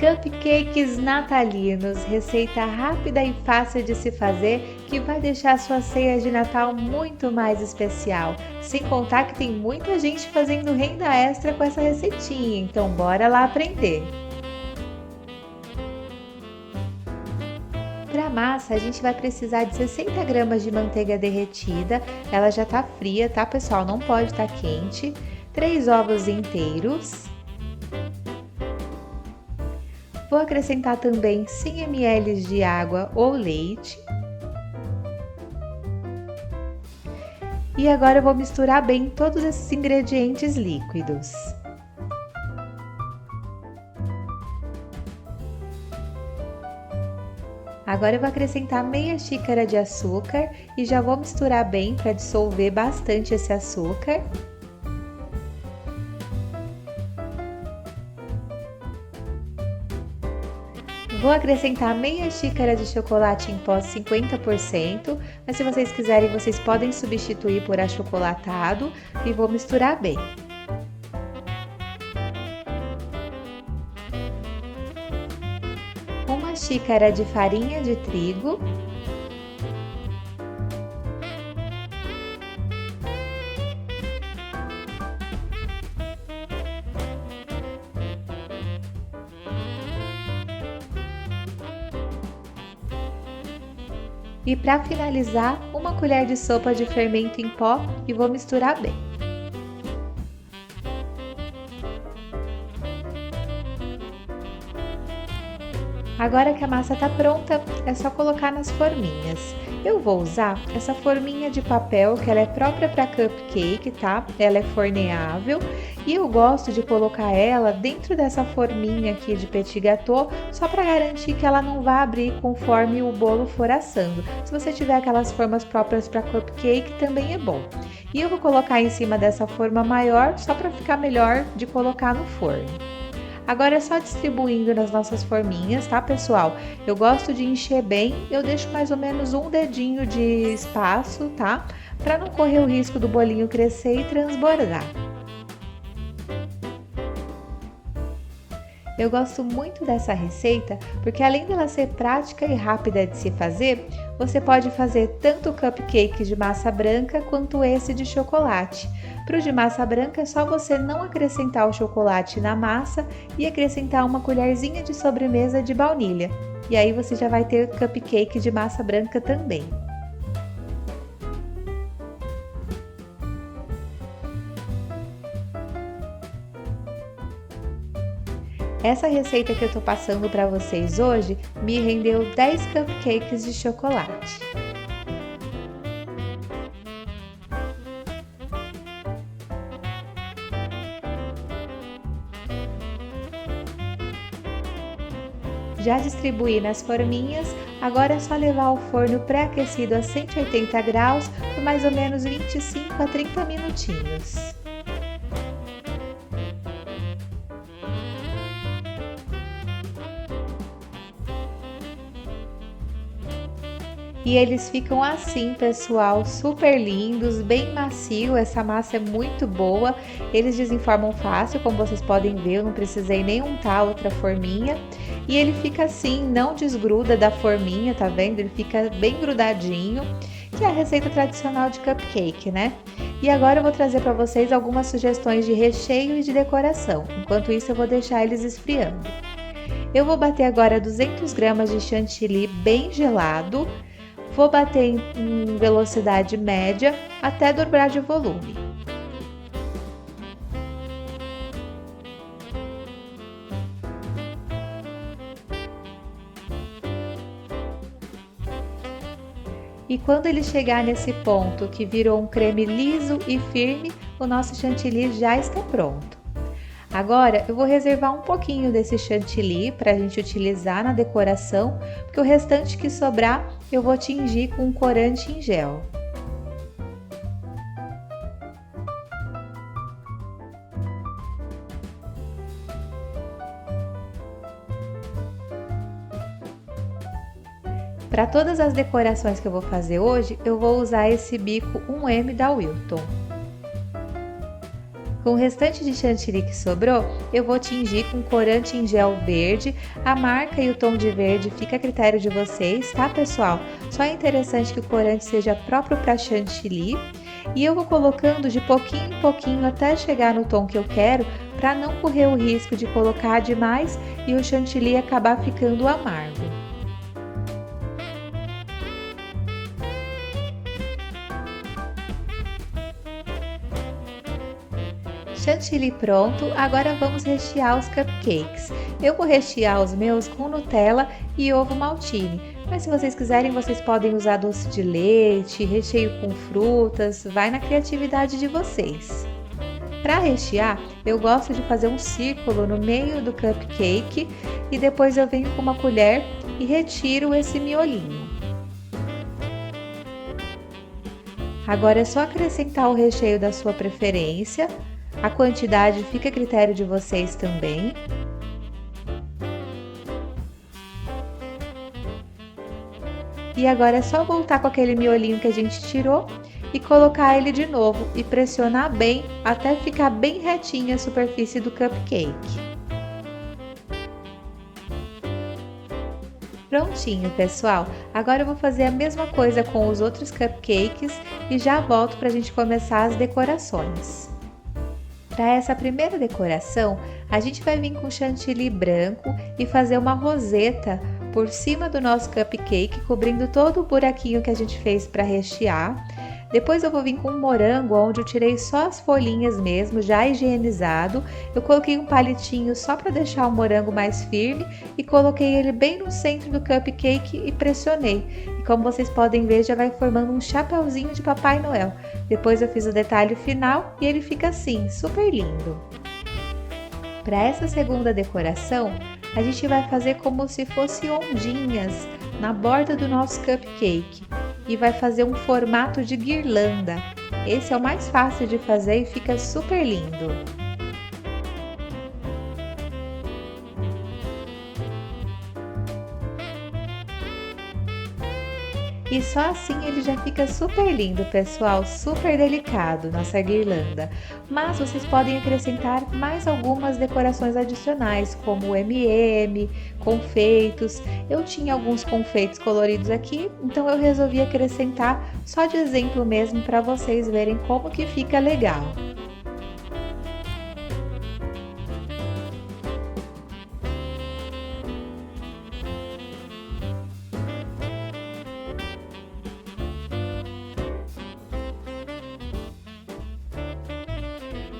Cupcakes natalinos, receita rápida e fácil de se fazer que vai deixar sua ceia de Natal muito mais especial. Sem contar que tem muita gente fazendo renda extra com essa receitinha, então bora lá aprender! Para a massa, a gente vai precisar de 60 gramas de manteiga derretida, ela já está fria, tá pessoal? Não pode estar quente. 3 ovos inteiros. Vou acrescentar também 100 ml de água ou leite. E agora eu vou misturar bem todos esses ingredientes líquidos. Agora eu vou acrescentar meia xícara de açúcar e já vou misturar bem para dissolver bastante esse açúcar. Vou acrescentar meia xícara de chocolate em pó 50%, mas se vocês quiserem, vocês podem substituir por achocolatado e vou misturar bem. Uma xícara de farinha de trigo. E para finalizar, uma colher de sopa de fermento em pó e vou misturar bem. Agora que a massa está pronta, é só colocar nas forminhas. Eu vou usar essa forminha de papel que ela é própria para cupcake, tá? Ela é forneável e eu gosto de colocar ela dentro dessa forminha aqui de petit gâteau, só para garantir que ela não vá abrir conforme o bolo for assando. Se você tiver aquelas formas próprias para cupcake, também é bom. E eu vou colocar em cima dessa forma maior, só para ficar melhor de colocar no forno. Agora é só distribuindo nas nossas forminhas, tá, pessoal? Eu gosto de encher bem, eu deixo mais ou menos um dedinho de espaço, tá? Para não correr o risco do bolinho crescer e transbordar. Eu gosto muito dessa receita porque além dela ser prática e rápida de se fazer, você pode fazer tanto o cupcake de massa branca quanto esse de chocolate. Para o de massa branca é só você não acrescentar o chocolate na massa e acrescentar uma colherzinha de sobremesa de baunilha. E aí você já vai ter cupcake de massa branca também. Essa receita que eu tô passando para vocês hoje me rendeu 10 cupcakes de chocolate. Já distribuí nas forminhas, agora é só levar ao forno pré-aquecido a 180 graus por mais ou menos 25 a 30 minutinhos. E eles ficam assim, pessoal, super lindos, bem macio, essa massa é muito boa, eles desenformam fácil, como vocês podem ver, eu não precisei nem untar outra forminha. E ele fica assim, não desgruda da forminha, tá vendo? Ele fica bem grudadinho, que é a receita tradicional de cupcake, né? E agora eu vou trazer para vocês algumas sugestões de recheio e de decoração, enquanto isso eu vou deixar eles esfriando. Eu vou bater agora 200 gramas de chantilly bem gelado. Vou bater em velocidade média até dobrar de volume. E quando ele chegar nesse ponto que virou um creme liso e firme, o nosso chantilly já está pronto. Agora eu vou reservar um pouquinho desse chantilly para a gente utilizar na decoração, porque o restante que sobrar eu vou tingir com um corante em gel. Para todas as decorações que eu vou fazer hoje, eu vou usar esse bico 1M da Wilton. Com o restante de chantilly que sobrou, eu vou tingir com corante em gel verde. A marca e o tom de verde fica a critério de vocês, tá, pessoal? Só é interessante que o corante seja próprio para chantilly. E eu vou colocando de pouquinho em pouquinho até chegar no tom que eu quero, para não correr o risco de colocar demais e o chantilly acabar ficando amargo. Chantilly pronto, agora vamos rechear os cupcakes. Eu vou rechear os meus com Nutella e ovo maltine, mas se vocês quiserem, vocês podem usar doce de leite, recheio com frutas, vai na criatividade de vocês. Para rechear, eu gosto de fazer um círculo no meio do cupcake e depois eu venho com uma colher e retiro esse miolinho. Agora é só acrescentar o recheio da sua preferência. A quantidade fica a critério de vocês também. E agora é só voltar com aquele miolinho que a gente tirou e colocar ele de novo e pressionar bem até ficar bem retinha a superfície do cupcake. Prontinho, pessoal! Agora eu vou fazer a mesma coisa com os outros cupcakes e já volto para a gente começar as decorações. Para essa primeira decoração, a gente vai vir com chantilly branco e fazer uma roseta por cima do nosso cupcake, cobrindo todo o buraquinho que a gente fez para rechear. Depois eu vou vir com um morango, onde eu tirei só as folhinhas mesmo, já higienizado. Eu coloquei um palitinho só para deixar o morango mais firme e coloquei ele bem no centro do cupcake e pressionei. E como vocês podem ver, já vai formando um chapeuzinho de Papai Noel. Depois eu fiz o detalhe final e ele fica assim, super lindo. Para essa segunda decoração, a gente vai fazer como se fosse ondinhas na borda do nosso cupcake e vai fazer um formato de guirlanda. Esse é o mais fácil de fazer e fica super lindo. E só assim ele já fica super lindo, pessoal, super delicado, nossa guirlanda. Mas vocês podem acrescentar mais algumas decorações adicionais, como M&M, confeitos. Eu tinha alguns confeitos coloridos aqui, então eu resolvi acrescentar só de exemplo mesmo para vocês verem como que fica legal.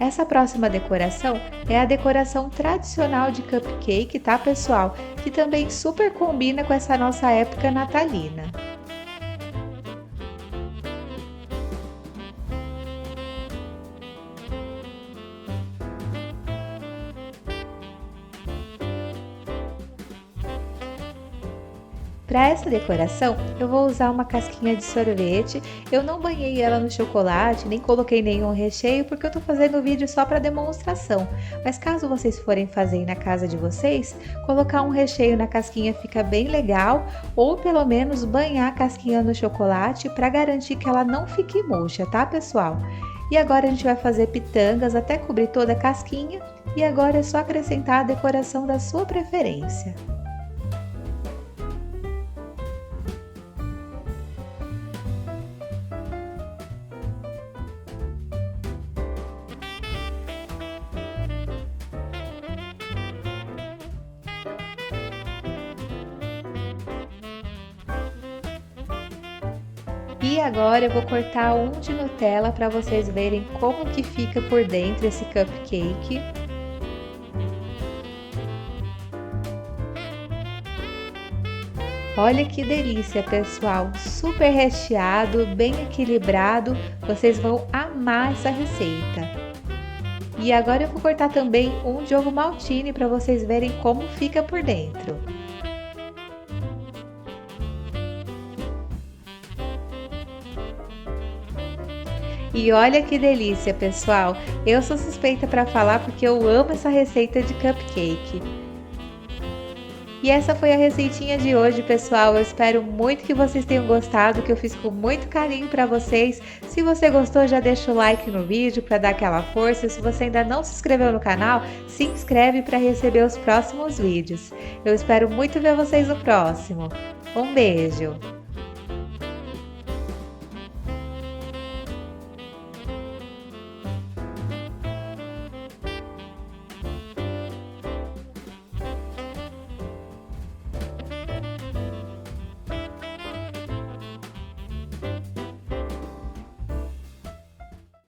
Essa próxima decoração é a decoração tradicional de cupcake, tá, pessoal? Que também super combina com essa nossa época natalina. Para essa decoração, eu vou usar uma casquinha de sorvete. Eu não banhei ela no chocolate, nem coloquei nenhum recheio, porque eu tô fazendo o vídeo só para demonstração. Mas caso vocês forem fazer na casa de vocês, colocar um recheio na casquinha fica bem legal, ou pelo menos banhar a casquinha no chocolate para garantir que ela não fique murcha, tá, pessoal? E agora a gente vai fazer pitangas até cobrir toda a casquinha, e agora é só acrescentar a decoração da sua preferência. E agora eu vou cortar um de Nutella para vocês verem como que fica por dentro esse cupcake. Olha que delícia, pessoal! Super recheado, bem equilibrado. Vocês vão amar essa receita. E agora eu vou cortar também um de ovo maltine para vocês verem como fica por dentro. E olha que delícia, pessoal! Eu sou suspeita para falar porque eu amo essa receita de cupcake. E essa foi a receitinha de hoje, pessoal. Eu espero muito que vocês tenham gostado, que eu fiz com muito carinho para vocês. Se você gostou, já deixa o like no vídeo para dar aquela força. Se você ainda não se inscreveu no canal, se inscreve para receber os próximos vídeos. Eu espero muito ver vocês no próximo. Um beijo!